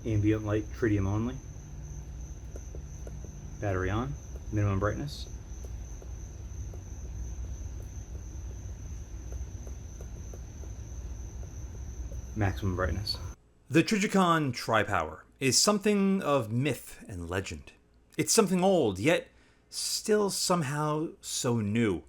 Ambient light, tritium only. Battery on. Minimum brightness. Maximum brightness. The Trijicon TriPower is something of myth and legend. It's something old, yet still somehow so new.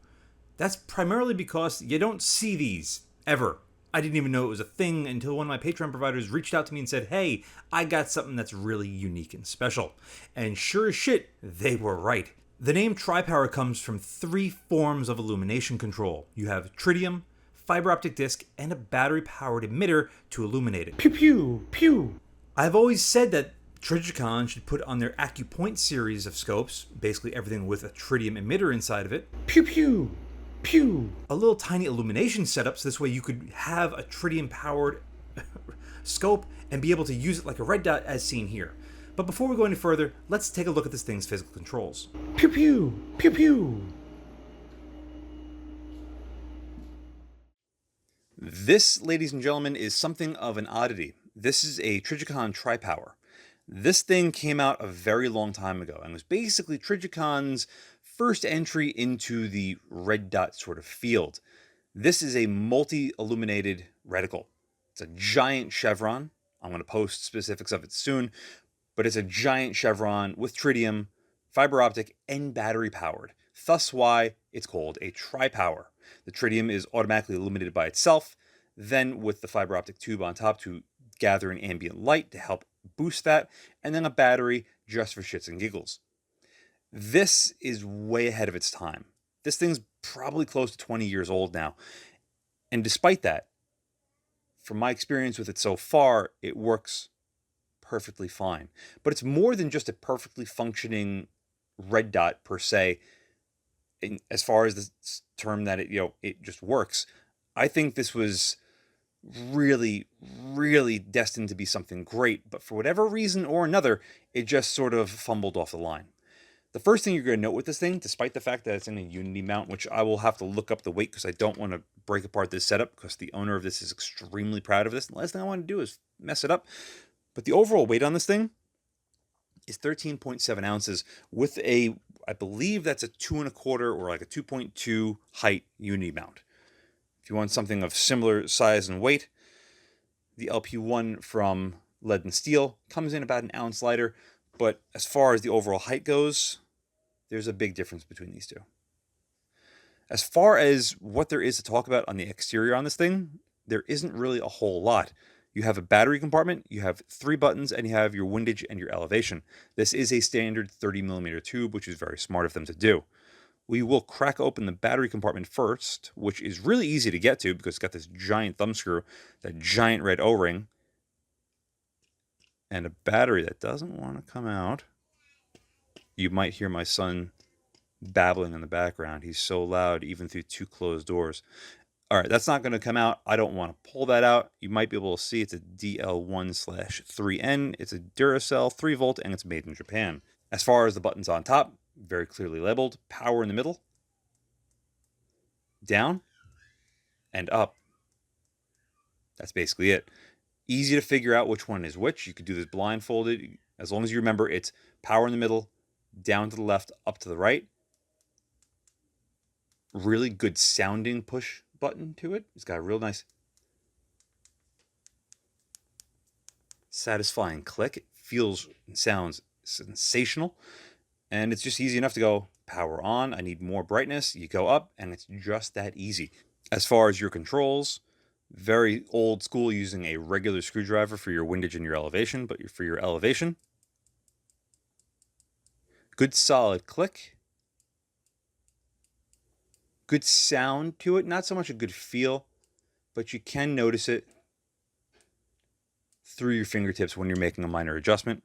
That's primarily because you don't see these, ever. I didn't even know it was a thing until one of my Patreon providers reached out to me and said, hey, I got something that's really unique and special. And sure as shit, they were right. The name TriPower comes from 3 forms of illumination control. You have tritium, fiber optic disc, and a battery-powered emitter to illuminate it. Pew pew, pew. I've always said that Trijicon should put on their AccuPoint series of scopes, basically everything with a tritium emitter inside of it. Pew pew, pew. A little tiny illumination setup, so this way you could have a tritium-powered scope and be able to use it like a red dot as seen here. But before we go any further, let's take a look at this thing's physical controls. Pew pew, pew pew. This, ladies and gentlemen, is something of an oddity. This is a Trijicon TriPower. This thing came out a very long time ago and was basically Trijicon's first entry into the red dot sort of field. This is a multi-illuminated reticle. It's a giant chevron. I'm going to post specifics of it soon, but it's a giant chevron with tritium, fiber optic, and battery powered. Thus why it's called a TriPower. The tritium is automatically illuminated by itself, then with the fiber optic tube on top to gather an ambient light to help boost that, and then a battery just for shits and giggles. This is way ahead of its time. This thing's probably close to 20 years old now. And despite that, from my experience with it so far, it works perfectly fine. But it's more than just a perfectly functioning red dot per se, as far as the term that it just works. I think this was really, really destined to be something great, but for whatever reason or another, it just sort of fumbled off the line. The first thing you're going to note with this thing, despite the fact that it's in a Unity mount, which I will have to look up the weight because I don't want to break apart this setup because the owner of this is extremely proud of this. The last thing I want to do is mess it up. But the overall weight on this thing is 13.7 ounces with a, I believe that's a 2.25 or like a 2.2 height Unity mount. If you want something of similar size and weight, the LP1 from Lead and Steel comes in about an ounce lighter, but as far as the overall height goes, there's a big difference between these two. As far as what there is to talk about on the exterior on this thing, there isn't really a whole lot. You have a battery compartment, you have 3 buttons, and you have your windage and your elevation. This is a standard 30mm tube, which is very smart of them to do. We will crack open the battery compartment first, which is really easy to get to because it's got this giant thumb screw, that giant red O-ring, and a battery that doesn't want to come out. You might hear my son babbling in the background. He's so loud, even through 2 closed doors. All right, that's not going to come out. I don't want to pull that out. You might be able to see it's a DL1/3N. It's a Duracell 3-volt, and it's made in Japan. As far as the buttons on top, very clearly labeled. Power in the middle, down, and up. That's basically it. Easy to figure out which one is which. You could do this blindfolded. As long as you remember, it's power in the middle, down to the left, up to the right. Really good sounding push button to it. It's got a real nice satisfying click. It feels and sounds sensational. And it's just easy enough to go power on. I need more brightness. You go up, and it's just that easy. As far as your controls, very old school, using a regular screwdriver for your windage and your elevation, but for your elevation, good solid click. Good sound to it. Not so much a good feel, but you can notice it through your fingertips when you're making a minor adjustment.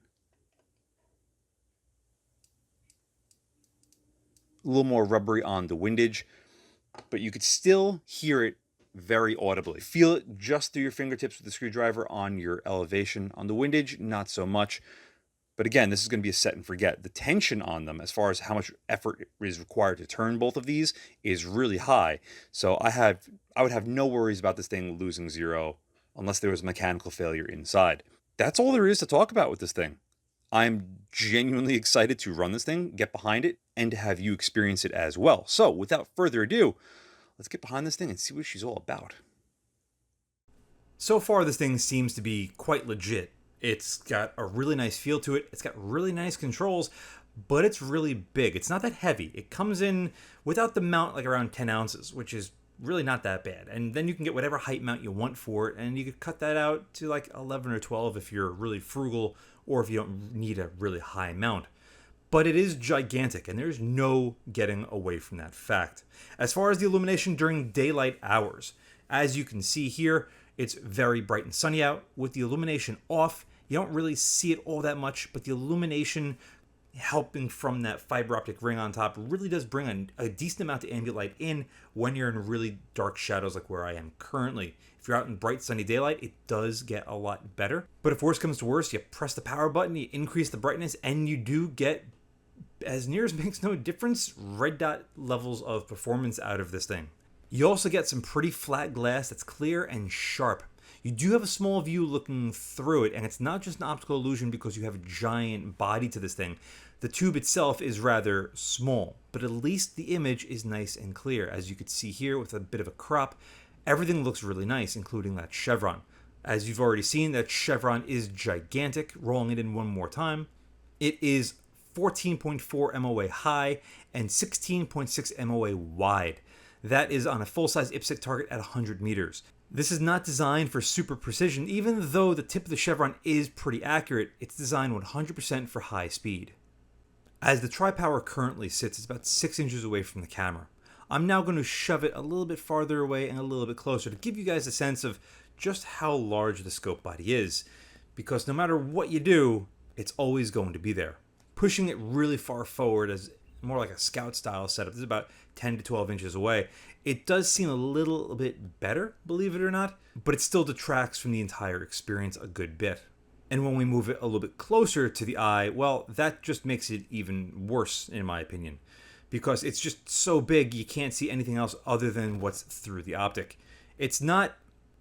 A little more rubbery on the windage, but you could still hear it very audibly. Feel it just through your fingertips with the screwdriver on your elevation. On the windage, not so much. But again, this is going to be a set and forget. The tension on them, as far as how much effort is required to turn both of these, is really high. So I would have no worries about this thing losing zero unless there was a mechanical failure inside. That's all there is to talk about with this thing. I'm genuinely excited to run this thing, get behind it, and to have you experience it as well. So, without further ado, let's get behind this thing and see what she's all about. So far, this thing seems to be quite legit. It's got a really nice feel to it. It's got really nice controls, but it's really big. It's not that heavy. It comes in without the mount like around 10 ounces, which is really not that bad. And then you can get whatever height mount you want for it, and you could cut that out to like 11 or 12 if you're really frugal or if you don't need a really high mount. But it is gigantic, and there's no getting away from that fact. As far as the illumination during daylight hours, as you can see here, it's very bright and sunny out. With the illumination off, you don't really see it all that much, but the illumination helping from that fiber optic ring on top really does bring a decent amount of ambient light in when you're in really dark shadows like where I am currently. If you're out in bright sunny daylight, it does get a lot better. But if worse comes to worse, you press the power button, you increase the brightness, and you do get, as near as makes no difference, red dot levels of performance out of this thing. You also get some pretty flat glass that's clear and sharp. You do have a small view looking through it, and it's not just an optical illusion because you have a giant body to this thing. The tube itself is rather small, but at least the image is nice and clear. As you can see here with a bit of a crop, everything looks really nice, including that chevron. As you've already seen, that chevron is gigantic. Rolling it in one more time, it is 14.4 MOA high and 16.6 MOA wide. That is on a full-size IPSC target at 100 meters. This is not designed for super precision, even though the tip of the chevron is pretty accurate. It's designed 100% for high speed. As the TriPower currently sits, it's about 6 inches away from the camera. I'm now going to shove it a little bit farther away and a little bit closer to give you guys a sense of just how large the scope body is, because no matter what you do, it's always going to be there. Pushing it really far forward as more like a scout style setup, this is about 10 to 12 inches away. It does seem a little bit better, believe it or not, but it still detracts from the entire experience a good bit. And when we move it a little bit closer to the eye, well, that just makes it even worse, in my opinion, because it's just so big you can't see anything else other than what's through the optic. It's not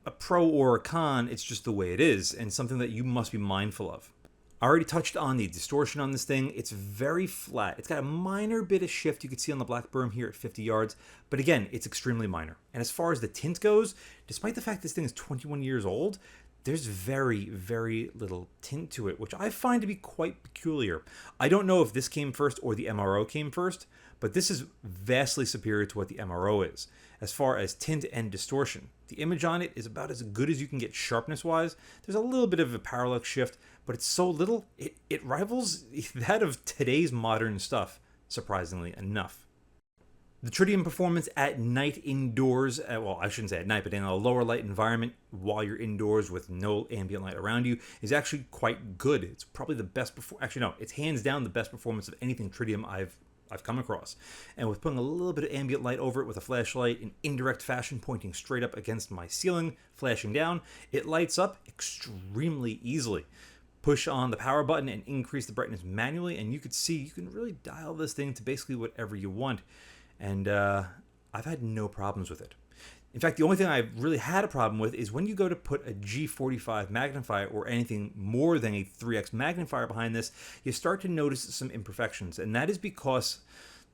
a pro or a con, it's just the way it is, and something that you must be mindful of. I already touched on the distortion on this thing. It's very flat. It's got a minor bit of shift you can see on the black berm here at 50 yards, but again, it's extremely minor. And as far as the tint goes, despite the fact this thing is 21 years old, there's very, very little tint to it, which I find to be quite peculiar. I don't know if this came first or the MRO came first, but this is vastly superior to what the MRO is. As far as tint and distortion, the image on it is about as good as you can get sharpness-wise. There's a little bit of a parallax shift, but it's so little, it rivals that of today's modern stuff, surprisingly enough. The Trijicon performance at night indoors, well, I shouldn't say at night, but in a lower light environment while you're indoors with no ambient light around you is actually quite good. It's probably the best, actually no, it's hands down the best performance of anything Trijicon I've come across. And with putting a little bit of ambient light over it with a flashlight in indirect fashion pointing straight up against my ceiling, flashing down, it lights up extremely easily. Push on the power button and increase the brightness manually, and you can really dial this thing to basically whatever you want. And I've had no problems with it. In fact, the only thing I've really had a problem with is when you go to put a G45 magnifier or anything more than a 3x magnifier behind this, you start to notice some imperfections. And that is because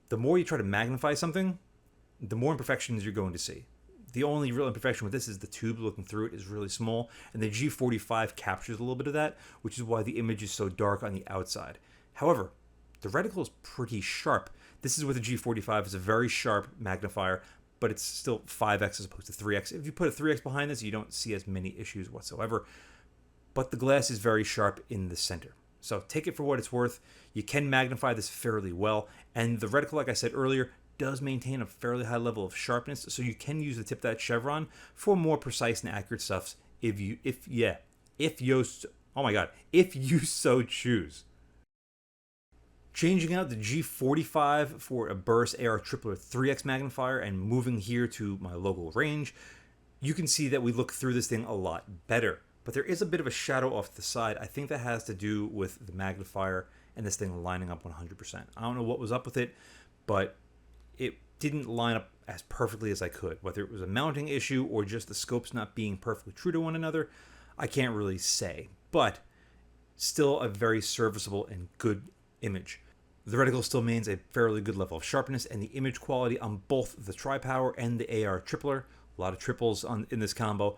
the more you try to magnify something, the more imperfections you're going to see. The only real imperfection with this is the tube looking through it is really small, and the G45 captures a little bit of that, which is why the image is so dark on the outside. However, the reticle is pretty sharp. This is with the G45. It's a very sharp magnifier, but it's still 5x as opposed to 3x. If you put a 3x behind this, you don't see as many issues whatsoever. But the glass is very sharp in the center. So take it for what it's worth. You can magnify this fairly well. And the reticle, like I said earlier, does maintain a fairly high level of sharpness. So you can use the tip of that chevron for more precise and accurate stuff if you so choose. Changing out the G45 for a Burst AR triplet 3x magnifier and moving here to my local range, you can see that we look through this thing a lot better. But there is a bit of a shadow off the side. I think that has to do with the magnifier and this thing lining up 100%. I don't know what was up with it, but it didn't line up as perfectly as I could. Whether it was a mounting issue or just the scopes not being perfectly true to one another, I can't really say. But still a very serviceable and good image. The reticle still maintains a fairly good level of sharpness, and the image quality on both the TriPower and the AR tripler, a lot of triples in this combo,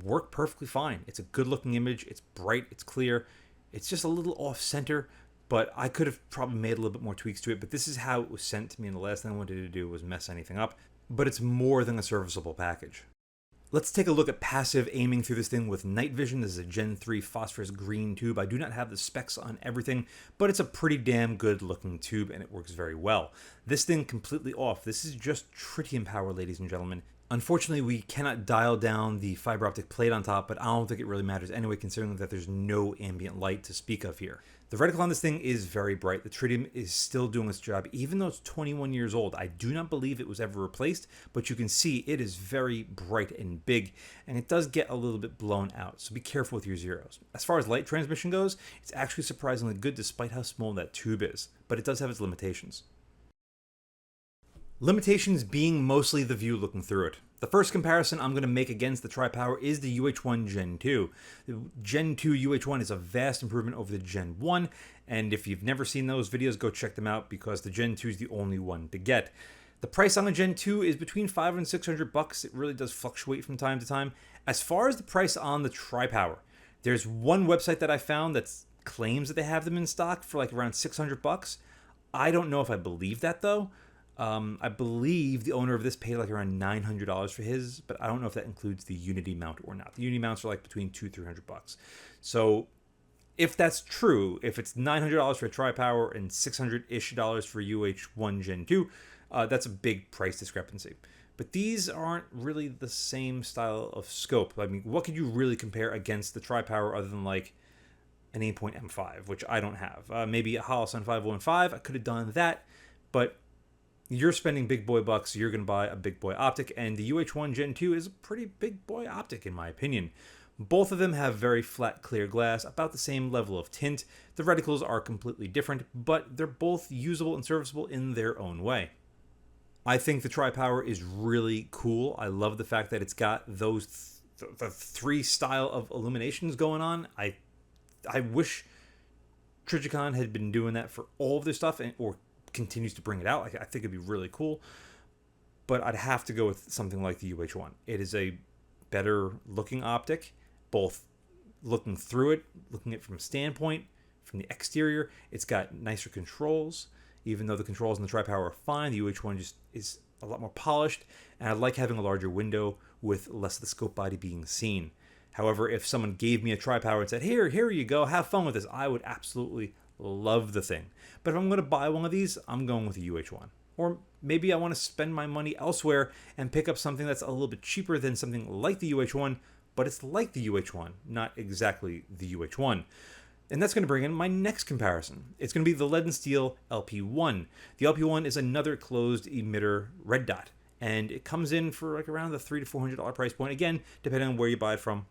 work perfectly fine. It's a good looking image, it's bright, it's clear, it's just a little off center, but I could have probably made a little bit more tweaks to it, but this is how it was sent to me, and the last thing I wanted to do was mess anything up, but it's more than a serviceable package. Let's take a look at passive aiming through this thing with NightVision. This is a Gen 3 phosphorus green tube. I do not have the specs on everything, but it's a pretty damn good looking tube and it works very well. This thing completely off. This is just tritium power, ladies and gentlemen. Unfortunately, we cannot dial down the fiber optic plate on top, but I don't think it really matters anyway, considering that there's no ambient light to speak of here. The reticle on this thing is very bright. The tritium is still doing its job, even though it's 21 years old. I do not believe it was ever replaced, but you can see it is very bright and big, and it does get a little bit blown out, so be careful with your zeros. As far as light transmission goes, it's actually surprisingly good despite how small that tube is, but it does have its limitations. Limitations being mostly the view looking through it. The first comparison I'm going to make against the TriPower is the UH1 Gen 2. The Gen 2 UH1 is a vast improvement over the Gen 1, and if you've never seen those videos, go check them out because the Gen 2 is the only one to get. The price on the Gen 2 is between $500 and $600. It really does fluctuate from time to time. As far as the price on the TriPower, there's one website that I found that claims that they have them in stock for like around $600. I don't know if I believe that though. I believe the owner of this paid like around $900 for his, but I don't know if that includes the Unity mount or not. The Unity mounts are like between $200-300. So if that's true, if it's $900 for a TriPower and $600-ish for UH1 Gen 2, that's a big price discrepancy. But these aren't really the same style of scope. I mean, what could you really compare against the TriPower other than like an 8-point M5, which I don't have? Maybe a Holosun 515, I could have done that, but you're spending big boy bucks, you're going to buy a big boy optic, and the UH1 Gen 2 is a pretty big boy optic in my opinion. Both of them have very flat clear glass, about the same level of tint. The reticles are completely different, but they're both usable and serviceable in their own way. I think the TriPower is really cool. I love the fact that it's got those the three style of illuminations going on. I wish Trijicon had been doing that for all of their stuff, or continues to bring it out. I think it'd be really cool, but I'd have to go with something like the UH1. It is a better looking optic, both looking through it, looking at it from a standpoint, from the exterior. It's got nicer controls, even though the controls in the TriPower are fine. The UH1 just is a lot more polished, and I like having a larger window with less of the scope body being seen. However, if someone gave me a TriPower and said, here you go, have fun with this, I would absolutely love the thing. But if I'm going to buy one of these, I'm going with the UH1. Or maybe I want to spend my money elsewhere and pick up something that's a little bit cheaper than something like the UH1, but it's like the UH1, not exactly the UH1. And that's going to bring in my next comparison. It's going to be the Lead and Steel LP1. The LP1 is another closed emitter red dot, and it comes in for like around the $300 to $400 price point. Again, depending on where you buy it from.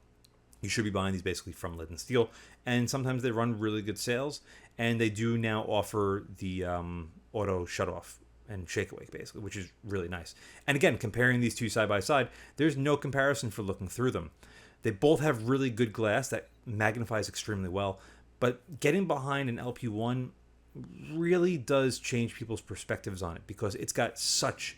You should be buying these basically from Lead and Steel, and sometimes they run really good sales, and they do now offer the auto shutoff and shake awake basically, which is really nice. And again, comparing these two side by side, there's no comparison for looking through them. They both have really good glass that magnifies extremely well, but getting behind an LP1 really does change people's perspectives on it because it's got such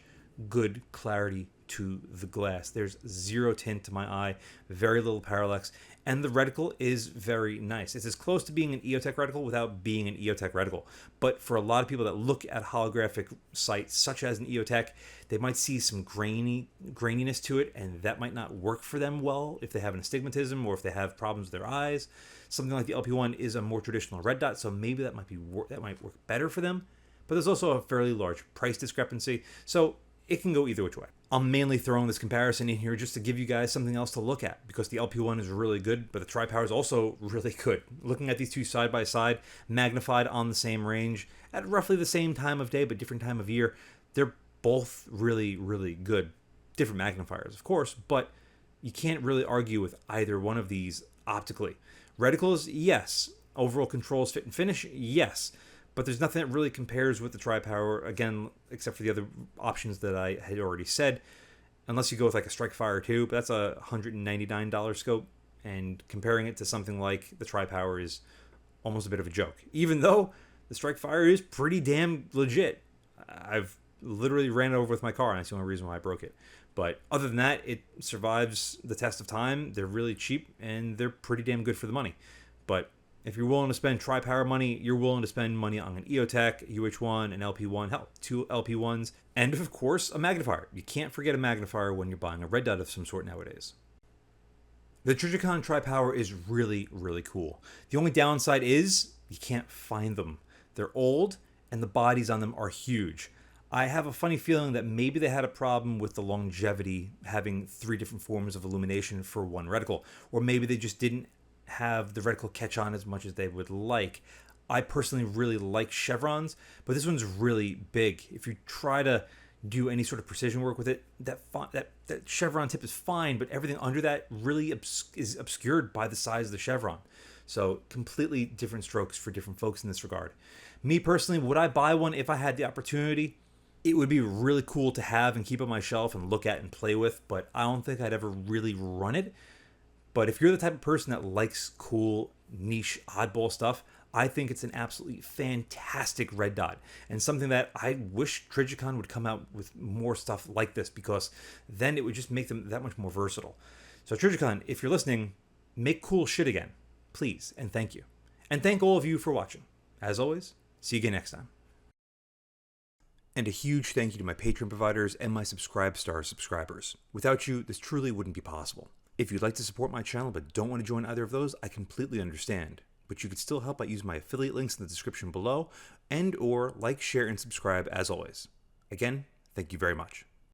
good clarity to the glass. There's zero tint to my eye, very little parallax, and the reticle is very nice. It's as close to being an EOTech reticle without being an EOTech reticle. But for a lot of people that look at holographic sites such as an EOTech, they might see some graininess to it, and that might not work for them well if they have an astigmatism or if they have problems with their eyes. Something like the LP1 is a more traditional red dot, so maybe that might work better for them. But there's also a fairly large price discrepancy, so it can go either which way. I'm mainly throwing this comparison in here just to give you guys something else to look at because the LP1 is really good, but the TriPower is also really good. Looking at these two side by side, magnified on the same range at roughly the same time of day but different time of year, they're both really, really good. Different magnifiers, of course, but you can't really argue with either one of these optically. Reticles, yes. Overall controls, fit and finish, yes. But there's nothing that really compares with the TriPower, again, except for the other options that I had already said. Unless you go with like a Strike Fire 2, but that's a $199 scope. and comparing it to something like the TriPower is almost a bit of a joke, even though the Strike Fire is pretty damn legit. I've literally ran it over with my car, and that's the only reason why I broke it. But other than that, it survives the test of time. They're really cheap, and they're pretty damn good for the money. But if you're willing to spend TriPower money, you're willing to spend money on an EOTech, UH1, an LP1, hell, 2 LP1s, and of course, a magnifier. You can't forget a magnifier when you're buying a red dot of some sort nowadays. The Trijicon TriPower is really, really cool. The only downside is you can't find them. They're old, and the bodies on them are huge. I have a funny feeling that maybe they had a problem with the longevity, having 3 different forms of illumination for one reticle, or maybe they just didn't have the reticle catch on as much as they would like. I personally really like chevrons, but this one's really big. If you try to do any sort of precision work with it, that chevron tip is fine, but everything under that really is obscured by the size of the chevron. So completely different strokes for different folks in this regard. Me personally, would I buy one if I had the opportunity? It would be really cool to have and keep on my shelf and look at and play with, but I don't think I'd ever really run it. But if you're the type of person that likes cool, niche, oddball stuff, I think it's an absolutely fantastic red dot, and something that I wish Trijicon would come out with more stuff like this, because then it would just make them that much more versatile. So Trijicon, if you're listening, make cool shit again, please, and thank you. And thank all of you for watching. As always, see you again next time. And a huge thank you to my Patreon providers and my Subscribe subscribers. Without you, this truly wouldn't be possible. If you'd like to support my channel but don't want to join either of those, I completely understand. But you could still help by using my affiliate links in the description below, and or like, share, and subscribe as always. Again, thank you very much.